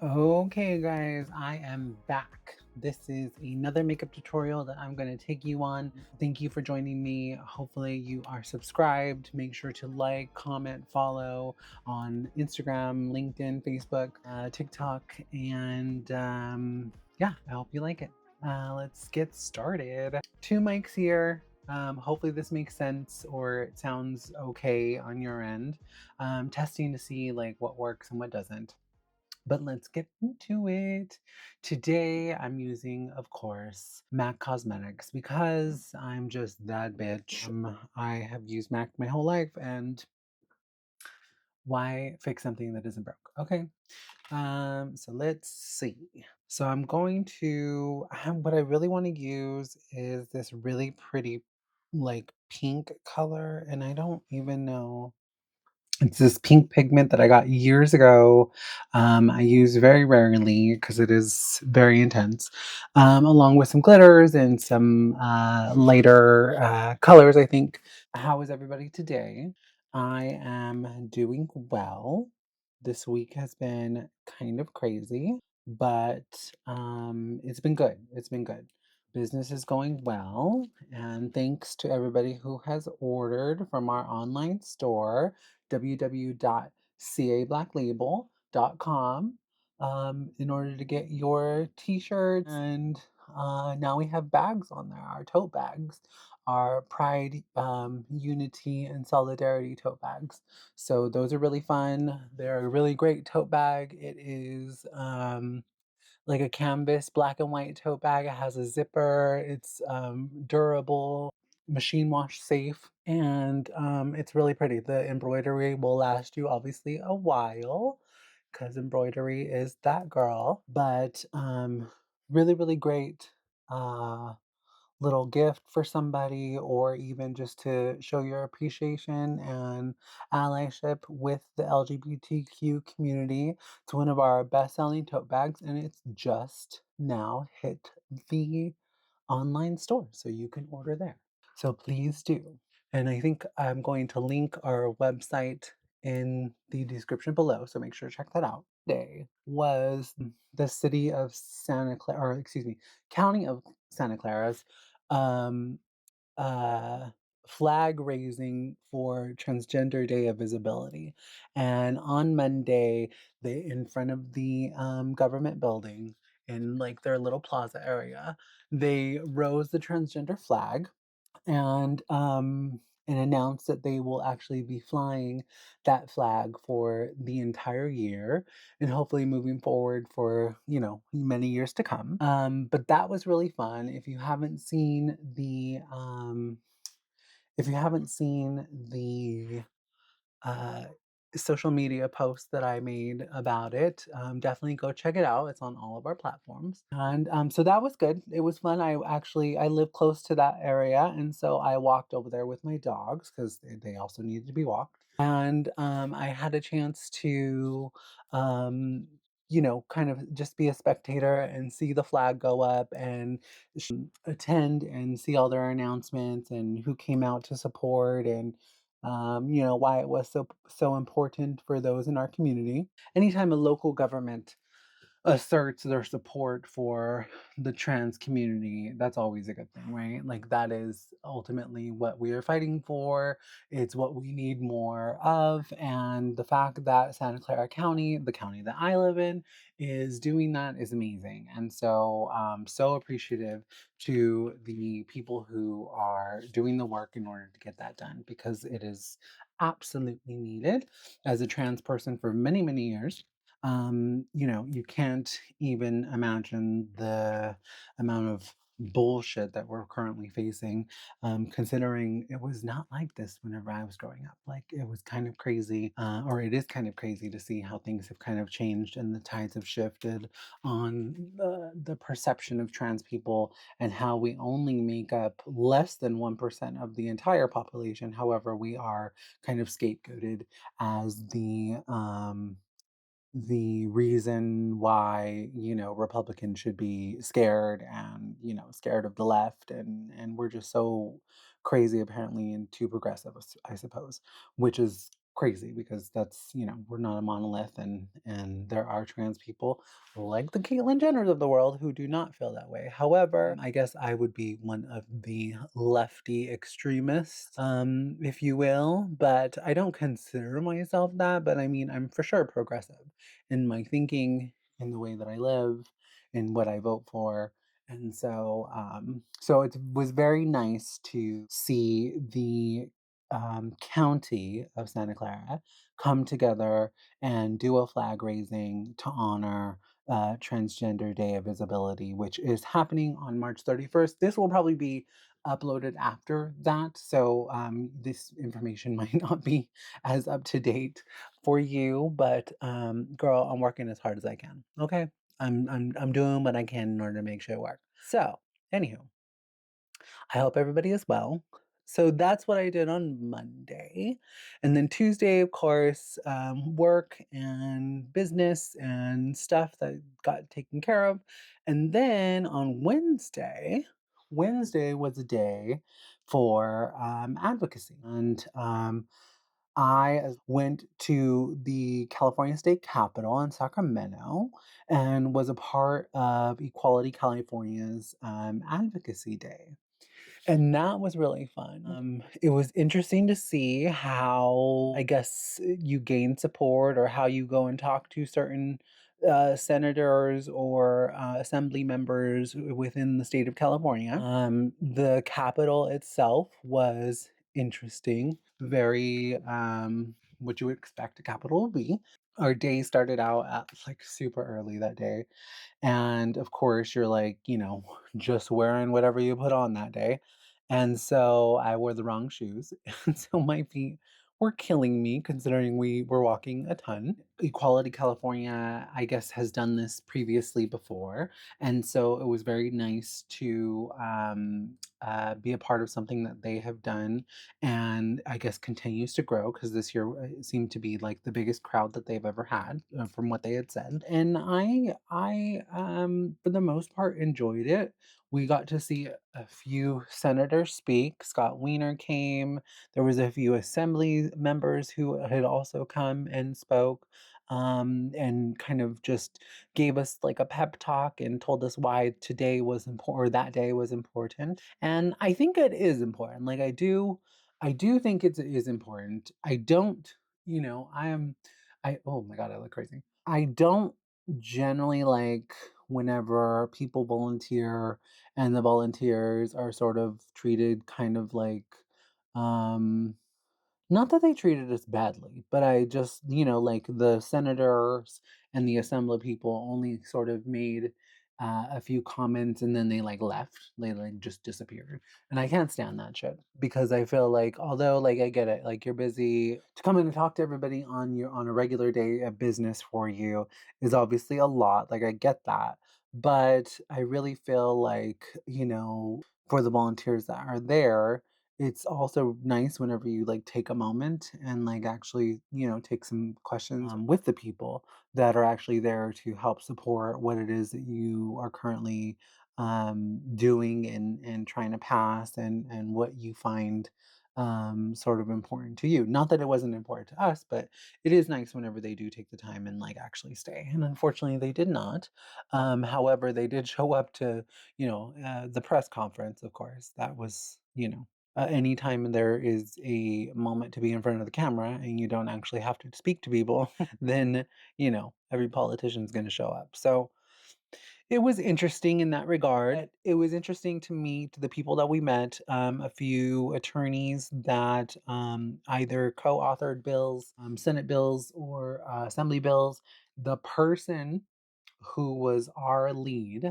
Okay, guys, I am back. This is another makeup tutorial that I'm going to take you on. Thank you for joining me. Hopefully, you are subscribed. Make sure to like, comment, follow on Instagram, LinkedIn, Facebook, TikTok, and yeah, I hope you like it. Let's get started. Two mics here. Hopefully, this makes sense or it sounds okay on your end. Testing to see like what works and what doesn't. But let's get into it. Today I'm using, of course, MAC Cosmetics because I'm just that bitch. I have used MAC my whole life, and why fix something that isn't broke? Okay. So let's see. So I'm going to, what I really want to use is this really pretty, like pink color, and I don't even know. It's this pink pigment that I got years ago. I use very rarely because it is very intense, along with some glitters and some lighter colors, I think. How is everybody today? I am doing well. This week has been kind of crazy, but it's been good. It's been good. Business is going well, and thanks to everybody who has ordered from our online store, www.CABlackLabel.com, in order to get your t-shirts. And now we have bags on there, our tote bags, our pride, unity, and solidarity tote bags. So those are really fun. They're a really great tote bag. It is like a canvas black and white tote bag. It has a zipper. It's durable, machine wash safe, and it's really pretty. The embroidery will last you obviously a while because embroidery is that girl. But really, really great. Little gift for somebody, or even just to show your appreciation and allyship with the LGBTQ community. It's one of our best selling tote bags, and it's just now hit the online store, so you can order there. So please do. And I think I'm going to link our website in the description below, so make sure to check that out. Today was the city of Santa Clara, or excuse me, county of Santa Clara's um, uh, flag raising for Transgender Day of Visibility. And on Monday, they in front of the government building in like their little plaza area, they rose the transgender flag and announced that they will actually be flying that flag for the entire year and hopefully moving forward for many years to come. But that was really fun. If you haven't seen the uh, social media post that I made about it, definitely go check it out. It's on all of our platforms. And so that was good. It was fun. I live close to that area, and so I walked over there with my dogs because they also needed to be walked. And I had a chance to, um, kind of just be a spectator and see the flag go up and attend and see all their announcements and who came out to support, and why it was so important for those in our community. Anytime a local government asserts their support for the trans community, that's always a good thing, right? Like that is ultimately what we are fighting for. It's what we need more of. And the fact that Santa Clara County, the county that I live in, is doing that is amazing. And so so appreciative to the people who are doing the work in order to get that done, because it is absolutely needed. As a trans person for many, many years, you can't even imagine the amount of bullshit that we're currently facing, considering it was not like this whenever I was growing up. Like, it was kind of crazy, or it is kind of crazy to see how things have kind of changed and the tides have shifted on the perception of trans people, and how we only make up less than 1% of the entire population. However, we are kind of scapegoated as the reason why Republicans should be scared, and scared of the left, and we're just so crazy apparently and too progressive, I suppose, which is crazy because that's, we're not a monolith, and there are trans people like the Caitlyn Jenners of the world who do not feel that way. However, I guess I would be one of the lefty extremists, if you will, but I don't consider myself that. But I mean, I'm for sure progressive in my thinking, in the way that I live, in what I vote for. And so it was very nice to see the county of Santa Clara come together and do a flag raising to honor Transgender Day of Visibility, which is happening on March 31st. This will probably be uploaded after that, so this information might not be as up to date for you. But girl, I'm working as hard as I can. Okay, I'm doing what I can in order to make sure it works. So, anywho, I hope everybody is well. So that's what I did on Monday. And then Tuesday, of course, work and business and stuff that got taken care of. And then on Wednesday was a day for advocacy. And went to the California State Capitol in Sacramento and was a part of Equality California's advocacy day. And that was really fun. It was interesting to see how, I guess, you gain support, or how you go and talk to certain senators or assembly members within the state of California. The Capitol itself was interesting, very what you would expect a Capitol to be. Our day started out at like super early that day. And of course, you're like, just wearing whatever you put on that day. And so I wore the wrong shoes. And so my feet were killing me considering we were walking a ton. Equality California, I guess, has done this previously before. And so it was very nice to be a part of something that they have done, and I guess continues to grow, because this year seemed to be like the biggest crowd that they've ever had, from what they had said. And I for the most part enjoyed it. We got to see a few senators speak. Scott Wiener came. There was a few assembly members who had also come and spoke, and kind of just gave us like a pep talk and told us why today was important, or that day was important. And I think it is important. Like, I do think it is important. I don't, oh my God, I look crazy. I don't generally like whenever people volunteer and the volunteers are sort of treated kind of like, um, not that they treated us badly, but I just, like the senators and the assembly people only sort of made a few comments, and then they like left. They like just disappeared. And I can't stand that shit, because I feel like, although like I get it, like you're busy, to come in and talk to everybody on a regular day of business for you is obviously a lot. Like I get that. But I really feel like, for the volunteers that are there, it's also nice whenever you like take a moment and like actually, take some questions with the people that are actually there to help support what it is that you are currently doing and trying to pass, and what you find sort of important to you. Not that it wasn't important to us, but it is nice whenever they do take the time and like actually stay. And unfortunately, they did not. However, they did show up to, the press conference, of course. That was, anytime there is a moment to be in front of the camera and you don't actually have to speak to people, then, every politician's going to show up. So it was interesting in that regard. It was interesting to meet the people that we met, a few attorneys that either co authored bills, Senate bills, or Assembly bills. The person who was our lead,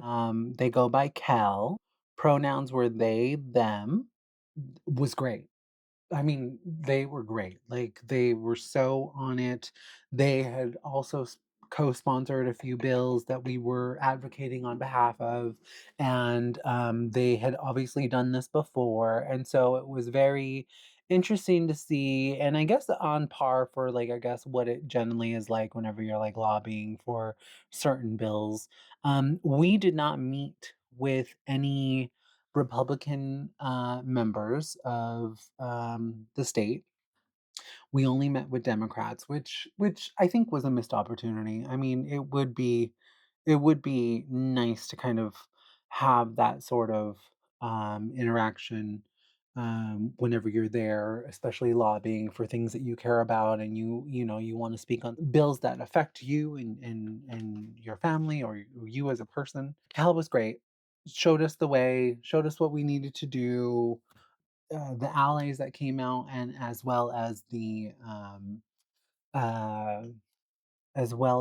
they go by Cal. Pronouns were they, them, was great. I mean, they were great. Like, they were so on it. They had also co-sponsored a few bills that we were advocating on behalf of, and they had obviously done this before, and so it was very interesting to see, and I guess on par for like, I guess what it generally is like whenever you're like lobbying for certain bills. We did not meet with any Republican members of the state. We only met with Democrats, which I think was a missed opportunity. I mean, it would be nice to kind of have that sort of interaction whenever you're there, especially lobbying for things that you care about and you know you want to speak on bills that affect you and your family or you as a person. Cal was great. Showed us the way, showed us what we needed to do, the allies that came out, and uh, as well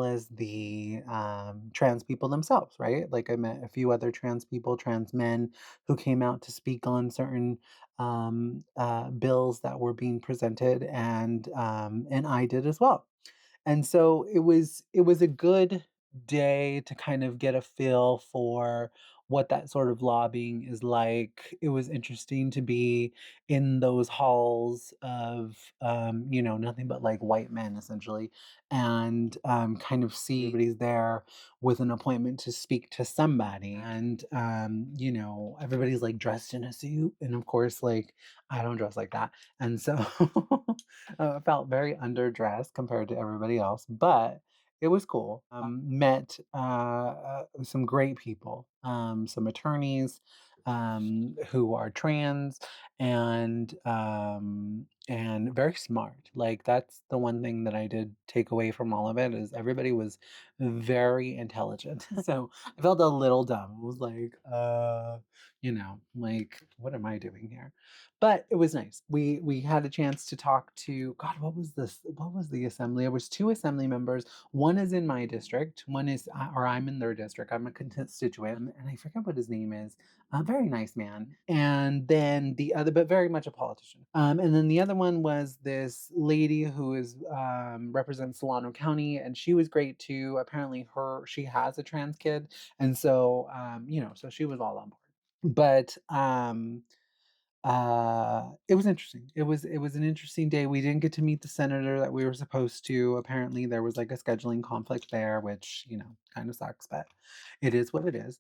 as the trans people themselves, right? Like I met a few other trans people, trans men, who came out to speak on certain bills that were being presented, and I did as well. And so it was a good day to kind of get a feel for what that sort of lobbying is like. It was interesting to be in those halls of nothing but like white men essentially, and kind of see everybody's there with an appointment to speak to somebody. And everybody's like dressed in a suit. And of course, like I don't dress like that. And so felt very underdressed compared to everybody else, but it was cool. Met some great people, some attorneys who are trans and very smart. Like that's the one thing that I did take away from all of it is everybody was very intelligent. So I felt a little dumb. It was like, like what am I doing here? But it was nice. We had a chance to talk to God, what was this? What was the assembly? There was two assembly members. One is in my district. One is, or I'm in their district. I'm a constituent, and I forget what his name is. A very nice man. And then the other, but very much a politician. And then the other one was this lady who is represents Solano County, and she was great too. Apparently, she has a trans kid, and so so she was all on board. But it was interesting. It was an interesting day. We didn't get to meet the senator that we were supposed to. Apparently, there was like a scheduling conflict there, which, kind of sucks, but it is what it is.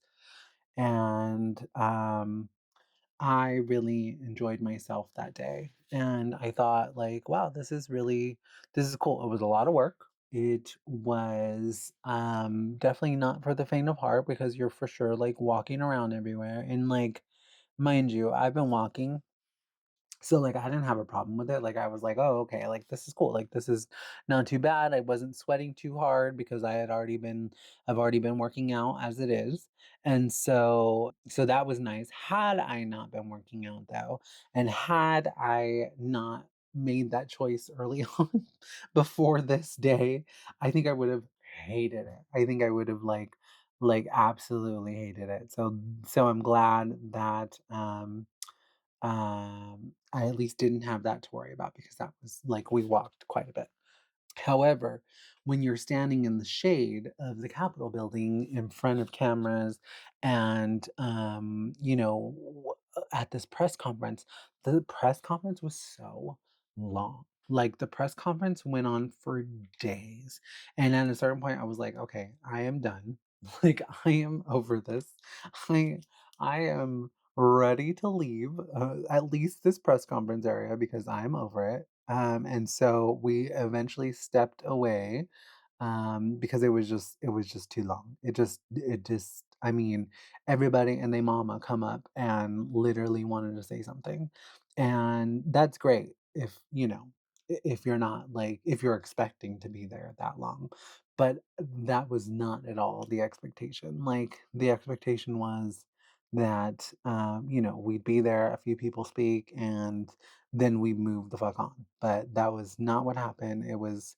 And I really enjoyed myself that day. And I thought like, wow, this is cool. It was a lot of work. It was definitely not for the faint of heart because you're for sure like walking around everywhere and like mind you, I've been walking so, like, I didn't have a problem with it, like, I was like, "Oh, okay, like, this is cool, like, this is not too bad." I wasn't sweating too hard because I've already been working out as it is, and so that was nice. Had I not been working out, though, and had I not made that choice early on before this day, I think I would have hated it. I think I would have, absolutely hated it. So I'm glad that, I at least didn't have that to worry about because that was like we walked quite a bit. However, when you're standing in the shade of the Capitol building in front of cameras and, at this press conference, the press conference was so long. Like the press conference went on for days. And at a certain point, I was like, okay, I am done. Like I am over this. I I am ready to leave at least this press conference area because I'm over it. And so we eventually stepped away because it was just too long. It just I mean, everybody and their mama come up and literally wanted to say something. And that's great if you're not like if you're expecting to be there that long. But that was not at all the expectation. Like the expectation was that we'd be there, a few people speak, and then we move the fuck on. But that was not what happened. It was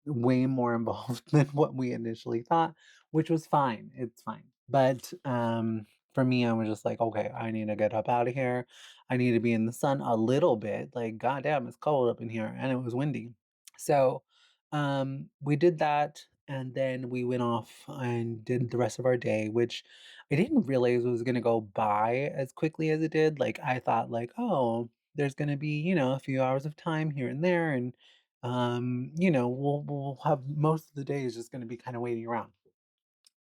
way more involved than what we initially thought, which was fine. It's fine. But for me, I was just like, okay, I need to get up out of here. I need to be in the sun a little bit. Like, goddamn, it's cold up in here, and it was windy. So we did that, and then we went off and did the rest of our day, which I didn't realize was gonna go by as quickly as it did. Like I thought, like, oh, there's gonna be, a few hours of time here and there, and we'll have most of the day is just gonna be kind of waiting around.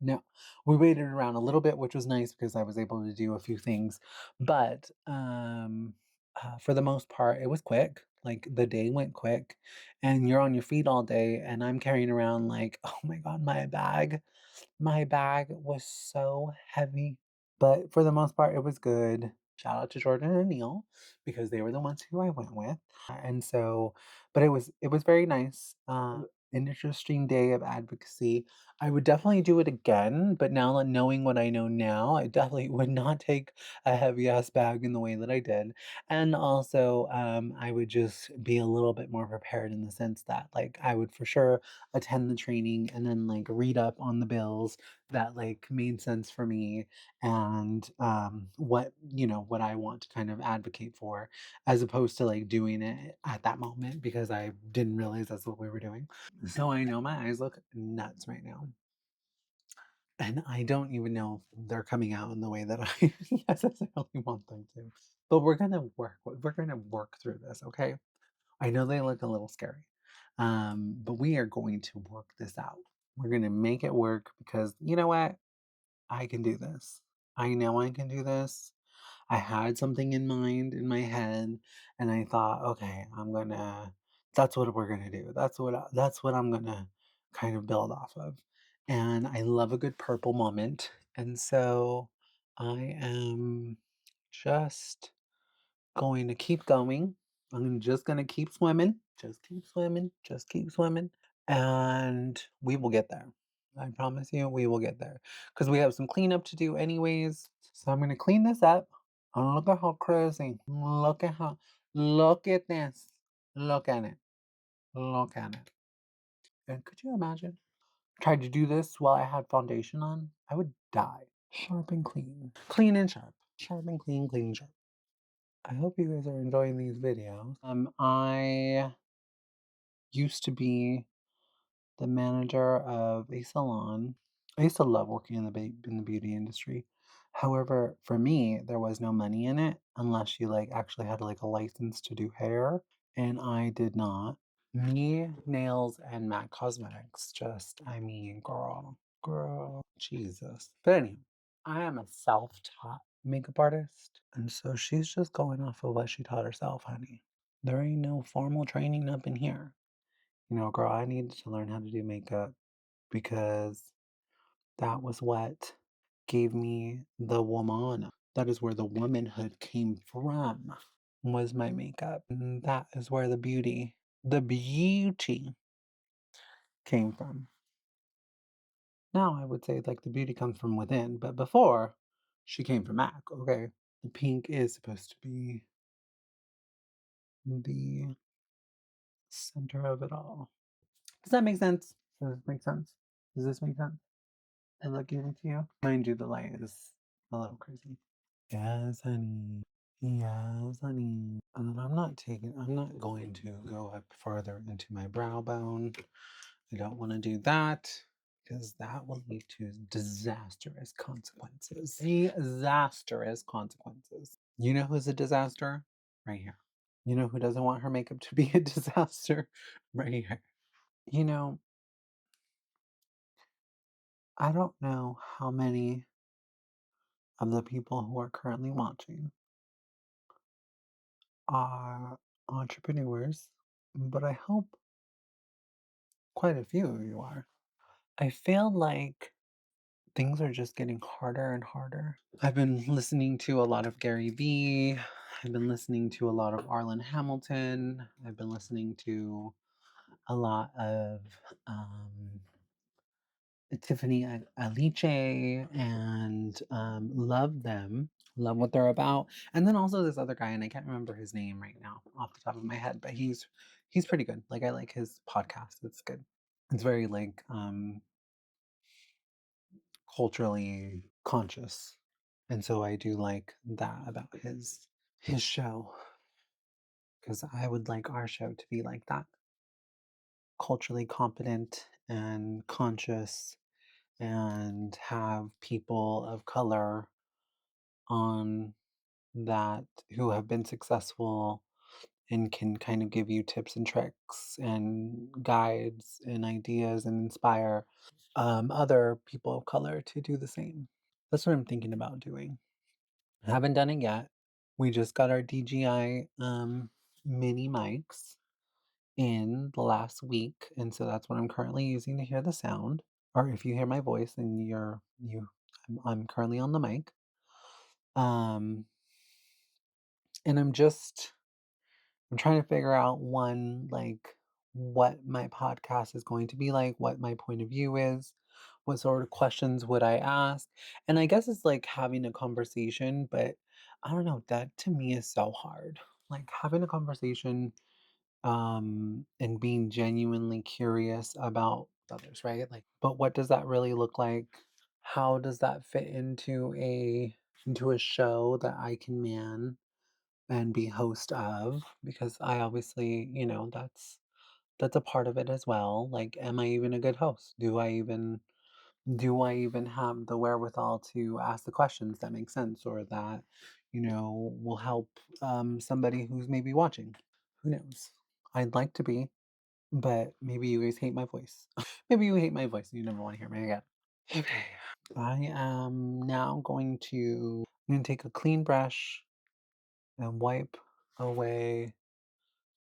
No, we waited around a little bit, which was nice because I was able to do a few things, but for the most part, it was quick. Like, the day went quick, and you're on your feet all day, and I'm carrying around, like, oh my god, my bag. My bag was so heavy. But for the most part, it was good. Shout out to Jordan and Neil because they were the ones who I went with. And so, but it was very nice. An interesting day of advocacy. I would definitely do it again, but now that knowing what I know now, I definitely would not take a heavy ass bag in the way that I did. And also, I would just be a little bit more prepared in the sense that, like, I would for sure attend the training and then like read up on the bills that like made sense for me and what what I want to kind of advocate for as opposed to like doing it at that moment because I didn't realize that's what we were doing. So I know my eyes look nuts right now. And I don't even know if they're coming out in the way that I necessarily want them to. But we're gonna work through this, okay? I know they look a little scary. But we are going to work this out. We're gonna make it work because you know what? I can do this. I know I can do this. I had something in mind in my head, and I thought, okay, that's what we're gonna do. That's what I'm gonna kind of build off of. And I love a good purple moment. And so I am just going to keep going. I'm just gonna keep swimming, just keep swimming, just keep swimming, and we will get there. I promise you, we will get there because we have some cleanup to do, anyways. So I'm gonna clean this up. Oh, look at how crazy! Look at this! Look at it! Look at it! And could you imagine? Tried to do this while I had foundation on, I would die. Sharp and clean, clean and sharp, sharp and clean, clean and sharp. I hope you guys are enjoying these videos. I used to be the manager of a salon. I used to love working in the beauty industry. However, for me, there was no money in it unless you like actually had like a license to do hair, and I did not. Me, nails, and MAC Cosmetics. Just, I mean, girl, Jesus. But anyway, I am a self-taught makeup artist, and so she's just going off of what she taught herself, honey. There ain't no formal training up in here. Girl, I needed to learn how to do makeup because that was what gave me the woman. That is where the womanhood came from, was my makeup. And that is where the beauty came from. Now I would say like the beauty comes from within, but before she came from MAC, okay? The pink is supposed to be the center of it all. Does that make sense? Does this make sense? Does this make sense? I look giving to you? Mind you, the light is a little crazy. Yes, honey. Yes, honey. And I'm not going to go up further into my brow bone. I don't want to do that because that will lead to disastrous consequences. Disastrous consequences. You know who's a disaster? Right here. You know who doesn't want her makeup to be a disaster? Right here. You know, I don't know how many of the people who are currently watching are entrepreneurs, but I hope quite a few of you are. I feel like things are just getting harder and harder. I've been listening to a lot of Gary Vee. I've been listening to a lot of Arlan Hamilton. I've been listening to a lot of Tiffany Aliche and love them, love what they're about. And then also this other guy, and I can't remember his name right now off the top of my head, but he's pretty good. Like I like his podcast. It's good. It's very like culturally conscious. And so I do like that about his show because I would like our show to be like that, culturally competent and conscious and have people of color on that who have been successful and can kind of give you tips and tricks and guides and ideas and inspire other people of color to do the same. That's what I'm thinking about doing. I haven't done it yet. We just got our DGI mini mics in the last week, and so that's what I'm currently using to hear the sound. Or if you hear my voice, then I'm currently on the mic. Um, and I'm trying to figure out one, like, what my podcast is going to be like, what my point of view is, what sort of questions would I ask. And I guess it's like having a conversation, but I don't know, that to me is so hard. Like having a conversation and being genuinely curious about others, right? Like, but what does that really look like? How does that fit into a show that I can man and be host of? Because I obviously, that's a part of it as well. Like, am I even a good host? Do I even have the wherewithal to ask the questions that make sense or that, will help somebody who's maybe watching? Who knows? I'd like to be, but maybe you guys hate my voice. Maybe you hate my voice and you never want to hear me again. Okay. I am now I'm going to take a clean brush and wipe away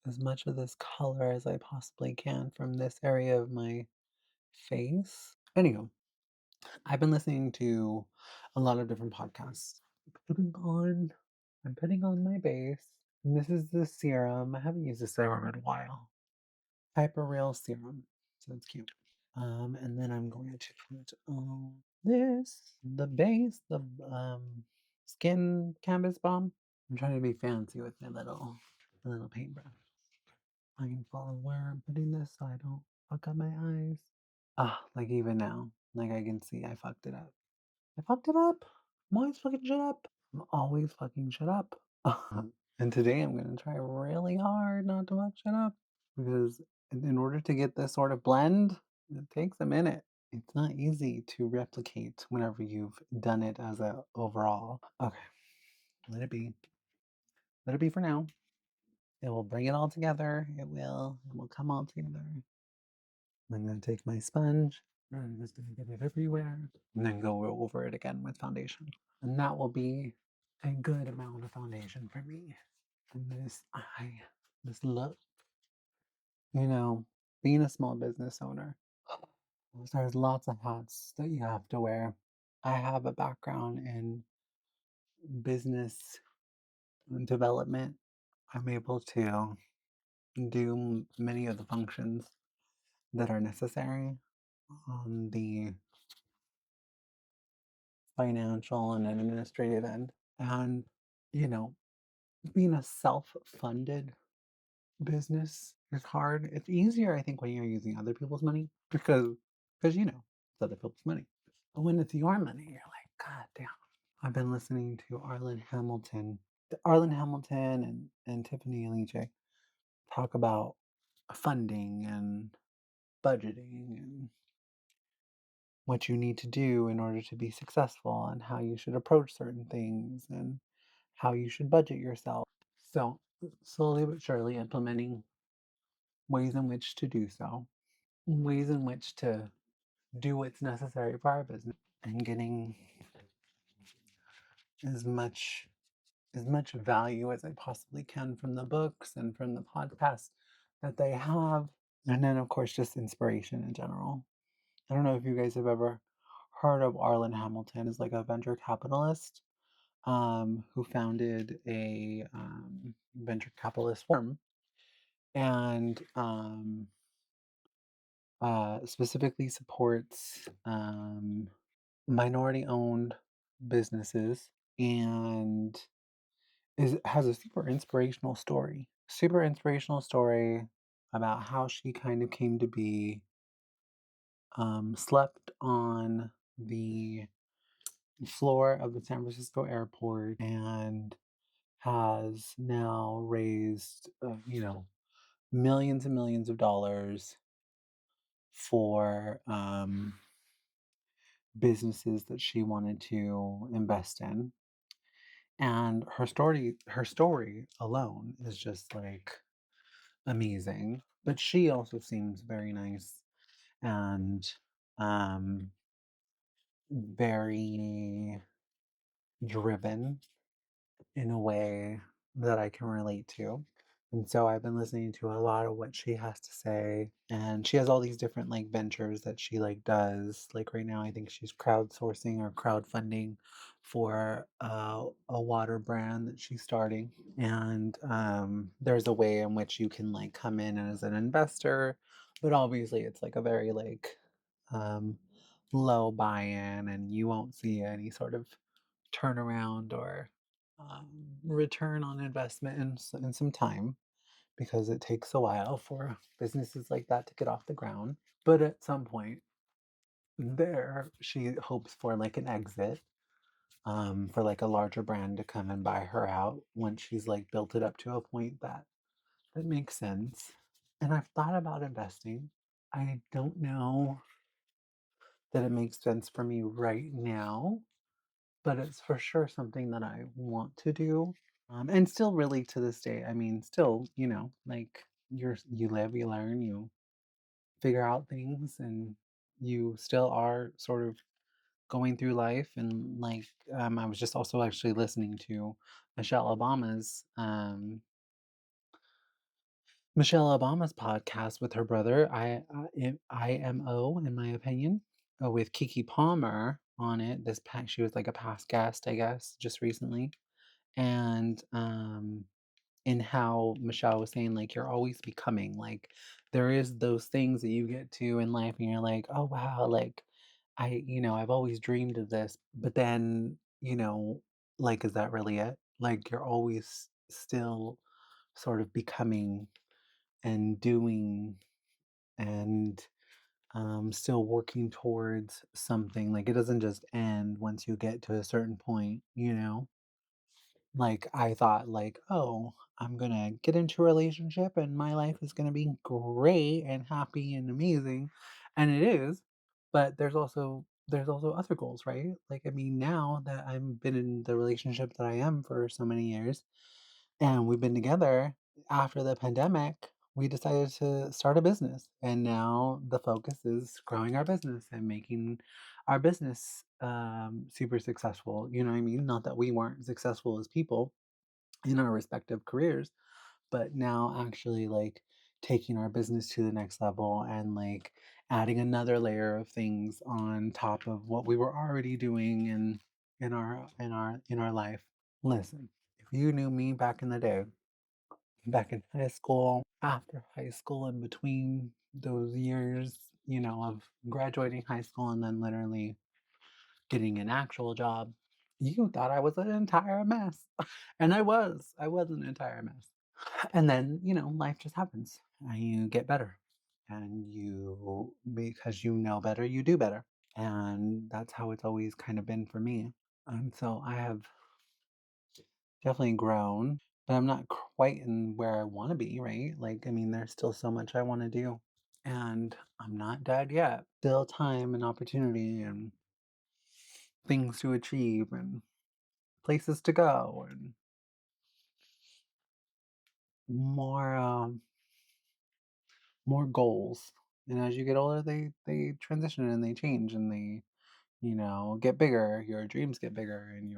as much of this color as I possibly can from this area of my face. Anywho, I've been listening to a lot of different podcasts. Putting on, I'm putting on my base. And this is the serum. I haven't used this serum in a while. Hyper Real Serum. So it's cute. And then I'm going to put on the base, the skin canvas balm. I'm trying to be fancy with my little paintbrush. Mindful of where I'm putting this so I don't fuck up my eyes. Ah, like even now, like I can see I fucked it up. I fucked it up. I'm always fucking shit up. I'm always fucking shit up. And today I'm gonna try really hard not to fuck shit up because in order to get this sort of blend, it takes a minute. It's not easy to replicate whenever you've done it as a overall. Okay, let it be. Let it be for now. It will bring it all together. It will come all together. I'm gonna take my sponge. I'm just gonna get it everywhere. And then go over it again with foundation. And that will be a good amount of foundation for me. And this look, you know, being a small business owner, there's lots of hats that you have to wear. I have a background in business development. I'm able to do many of the functions that are necessary on the financial and administrative end. And, you know, being a self-funded business is hard. It's easier, I think, when you're using other people's money because it's other people's money. But when it's your money, you're like, God damn. I've been listening to Arlan Hamilton and Tiffany Aliche talk about funding and budgeting and what you need to do in order to be successful and how you should approach certain things and how you should budget yourself. So, slowly but surely implementing ways in which to do so, ways in which to do what's necessary for our business, and getting as much as much value as I possibly can from the books and from the podcasts that they have. And then, of course, just inspiration in general. I don't know if you guys have ever heard of Arlan Hamilton. Is like a venture capitalist who founded a venture capitalist firm and specifically supports minority owned businesses and has a super inspirational story about how she kind of came to be, slept on the floor of the San Francisco airport and has now raised, millions and millions of dollars for businesses that she wanted to invest in. And her story alone is just like amazing. But she also seems very nice and um very driven in a way that I can relate to. And so I've been listening to a lot of what she has to say, and she has all these different like ventures that she like does. Like right now, I think she's crowdsourcing or crowdfunding for a water brand that she's starting. And there's a way in which you can like come in as an investor, but obviously it's like a very like um, low buy-in, and you won't see any sort of turnaround or return on investment in some time because it takes a while for businesses like that to get off the ground. But at some point, there she hopes for like an exit, for like a larger brand to come and buy her out once she's like built it up to a point that makes sense. And I've thought about investing. I don't know that it makes sense for me right now, but it's for sure something that I want to do. And still, really to this day, I mean, still, like you live, you learn, you figure out things, and you still are sort of going through life. And like, I was just also actually listening to Michelle Obama's um, Michelle Obama's podcast with her brother, IMO, in my opinion, with Kiki Palmer on it. She was like a past guest, I guess, just recently, and in how Michelle was saying, like, you're always becoming. Like, there is those things that you get to in life, and you're like, oh wow, like I've always dreamed of this, but then, like, is that really it? Like, you're always still sort of becoming and doing and still working towards something. Like, it doesn't just end once you get to a certain point. Like, I thought, like, "Oh, I'm gonna get into a relationship and my life is gonna be great and happy and amazing," and it is, but there's also other goals, right? Like, I mean, now that I've been in the relationship that I am for so many years, and we've been together, after the pandemic, we decided to start a business, and now the focus is growing our business and making our business, super successful, you know what I mean? Not that we weren't successful as people in our respective careers, but now actually, like, taking our business to the next level and, like, adding another layer of things on top of what we were already doing in our life. Listen, if you knew me back in the day, back in high school, after high school, in between those years, of graduating high school and then literally getting an actual job, you thought I was an entire mess. And I was an entire mess. And then, life just happens and you get better. And because you know better, you do better. And that's how it's always kind of been for me. And so I have definitely grown, but I'm not quite in where I want to be, right? Like, I mean, there's still so much I want to do. And I'm not dead yet. Still time and opportunity and things to achieve and places to go and more more goals. And as you get older, they transition and they change and they, get bigger. Your dreams get bigger and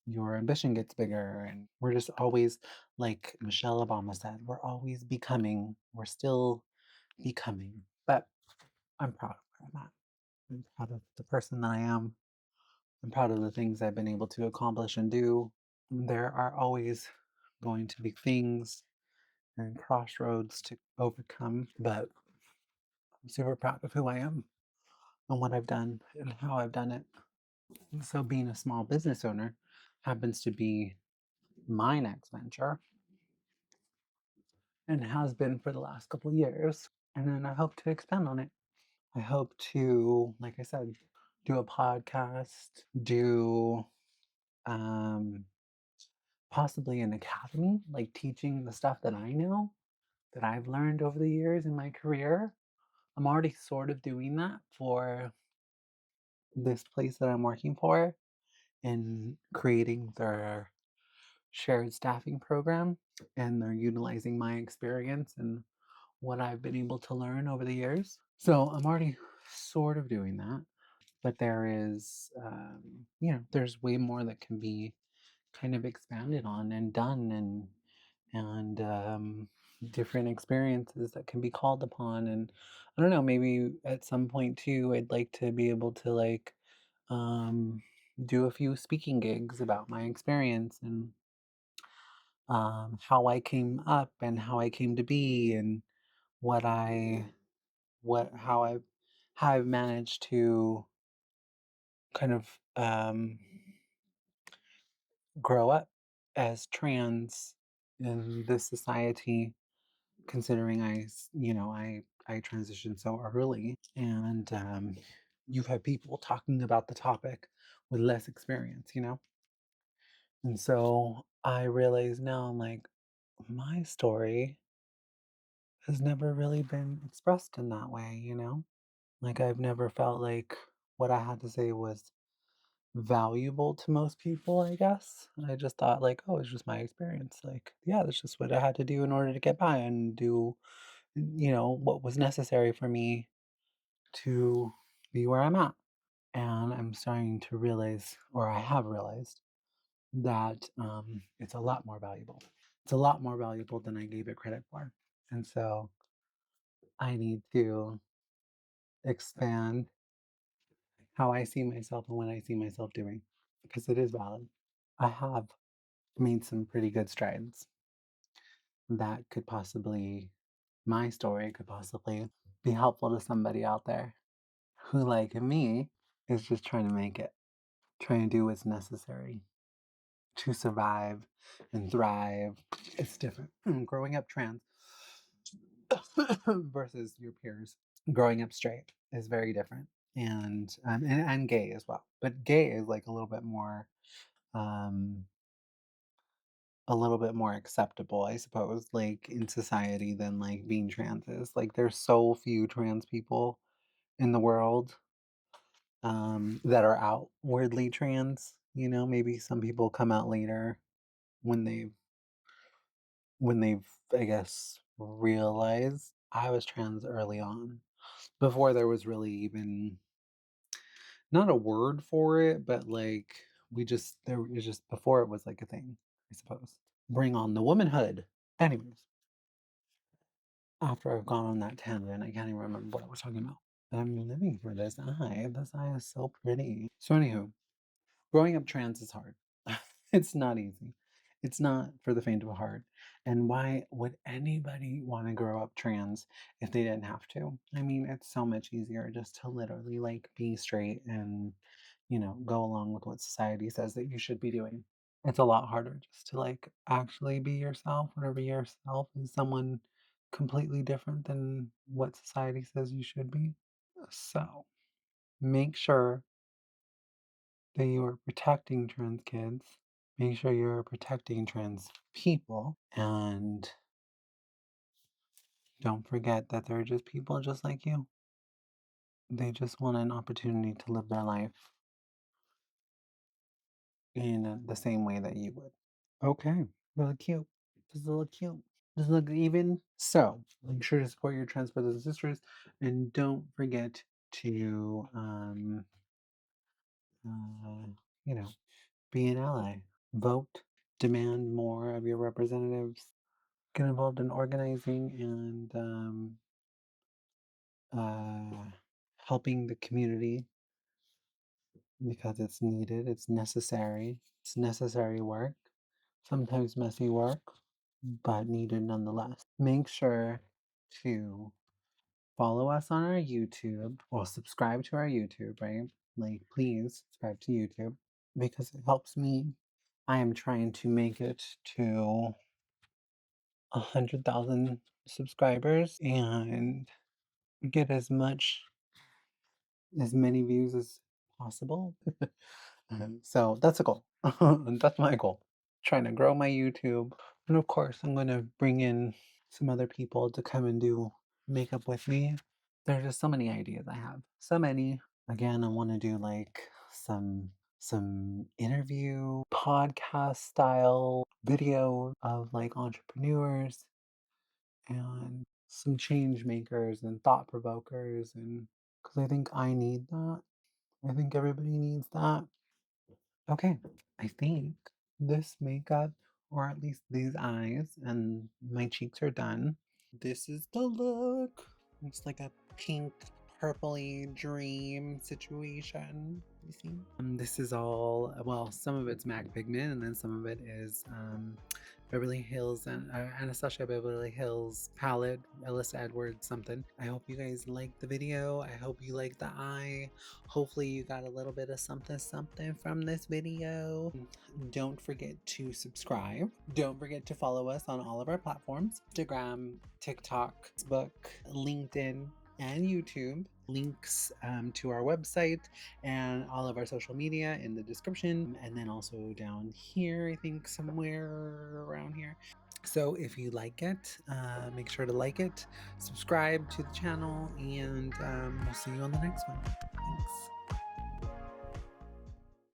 your ambition gets bigger, and we're just always, like Michelle Obama said, we're always becoming. We're still becoming. But I'm proud of where I'm at. I'm proud of the person that I am. I'm proud of the things I've been able to accomplish and do. There are always going to be things and crossroads to overcome, but I'm super proud of who I am and what I've done and how I've done it. And so, being a small business owner happens to be my next venture and has been for the last couple of years. And then I hope to expand on it. I hope to, like I said, do a podcast, do um, possibly an academy, like teaching the stuff that I know, that I've learned over the years in my career. I'm already sort of doing that for this place that I'm working for and creating their shared staffing program. And they're utilizing my experience and what I've been able to learn over the years. So I'm already sort of doing that. But there's way more that can be kind of expanded on and done. And and different experiences that can be called upon. And I don't know, maybe at some point too, I'd like to be able to like um, do a few speaking gigs about my experience and how I came up and how I came to be and what I what how I've managed to kind of grow up as trans in this society, considering I transitioned so early, and you've had people talking about the topic with less experience, and so I realize now I'm like my story has never really been expressed in that way. Like I've never felt like what I had to say was valuable to most people, I guess. I just thought like, oh, it's just my experience. Like, yeah, that's just what I had to do in order to get by and do, what was necessary for me to be where I'm at. And I'm starting to realize, or I have realized, that it's a lot more valuable. It's a lot more valuable than I gave it credit for. And so I need to expand how I see myself and what I see myself doing because it is valid. I have made some pretty good strides that could possibly, my story could possibly be helpful to somebody out there who, like me, is just trying to make it, trying to do what's necessary to survive and thrive. It's different. Growing up trans versus your peers. Growing up straight is very different. And gay as well. But gay is like um a little bit more acceptable, I suppose, like in society than like being trans is. Like there's so few trans people in the world that are outwardly trans, maybe some people come out later when they've I guess realized I was trans early on before there was really even not a word for it, but like there was just before it was like a thing, I suppose. Bring on the womanhood. Anyways, after I've gone on that tangent, I can't even remember what I was talking about. I'm living for this eye. This eye is so pretty. So, anywho, growing up trans is hard. It's not easy. It's not for the faint of heart. And why would anybody want to grow up trans if they didn't have to? I mean, it's so much easier just to literally like be straight and, go along with what society says that you should be doing. It's a lot harder just to like actually be yourself whenever yourself is someone completely different than what society says you should be. So make sure that you are protecting trans kids. Make sure you're protecting trans people. And don't forget that they're just people just like you. They just want an opportunity to live their life in the same way that you would. Okay, really cute. Does it look cute? Does it look even? So make sure to support your trans brothers and sisters, and don't forget to, uh, you know, be an ally. Vote. Demand more of your representatives. Get involved in organizing and uh, helping the community because it's needed. It's necessary. It's necessary work. Sometimes messy work, but needed nonetheless. Make sure to follow us on our YouTube or subscribe to our YouTube, right? Like, please subscribe to YouTube because it helps me. I am trying to make it to 100,000 subscribers and get as many views as possible. So that's a goal. That's my goal. Trying to grow my YouTube. And of course, I'm going to bring in some other people to come and do makeup with me. There's just so many ideas I have. So many. Again, I want to do like some interview podcast style video of like entrepreneurs and some change makers and thought provokers and because I think I need that. I think everybody needs that. Okay, I think this makeup or at least these eyes, and my cheeks are done. This is the look. It's like a pink, purpley dream situation. You see? This is all, well, some of it's MAC pigment, and then some of it is Beverly Hills and Anastasia Beverly Hills palette, Ellis Edwards something. I hope you guys liked the video. I hope you liked the eye. Hopefully you got a little bit of something something from this video. Don't forget to subscribe. Don't forget to follow us on all of our platforms: Instagram, TikTok, Facebook, LinkedIn, and YouTube. Links to our website and all of our social media in the description, and then also down here, I think somewhere around here. So if you like it, make sure to like it, subscribe to the channel, and we'll see you on the next one. Thanks.